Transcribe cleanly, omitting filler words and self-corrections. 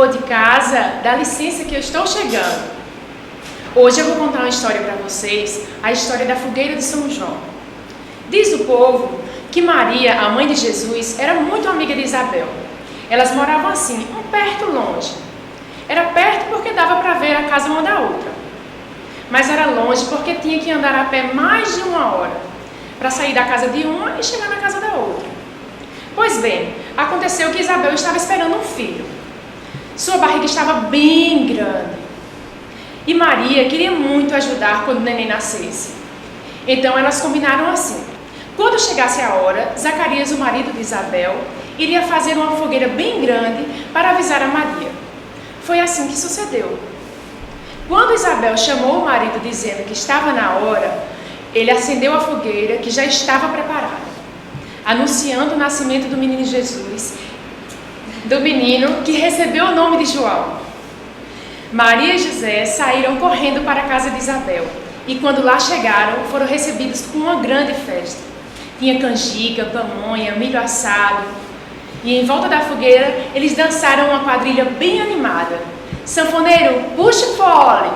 ou de casa, dá licença que eu estou chegando. Hoje eu vou contar uma história para vocês, a história da fogueira de São João. Diz o povo que Maria, a mãe de Jesus, era muito amiga de Isabel. Elas moravam assim, um perto longe. Era perto porque dava para ver a casa uma da outra. Mas era longe porque tinha que andar a pé mais de 1 hora para sair da casa de uma e chegar na casa da outra. Pois bem, aconteceu que Isabel estava esperando um filho. Sua barriga estava bem grande. E Maria queria muito ajudar quando o neném nascesse. Então elas combinaram assim. Quando chegasse a hora, Zacarias, o marido de Isabel, iria fazer uma fogueira bem grande para avisar a Maria. Foi assim que sucedeu. Quando Isabel chamou o marido dizendo que estava na hora, ele acendeu a fogueira que já estava preparada, anunciando o nascimento do menino Jesus, do menino que recebeu o nome de João. Maria e José saíram correndo para a casa de Isabel e quando lá chegaram, foram recebidos com uma grande festa. Tinha canjica, pamonha, milho assado e em volta da fogueira eles dançaram uma quadrilha bem animada. Sanfoneiro, puxa o fole!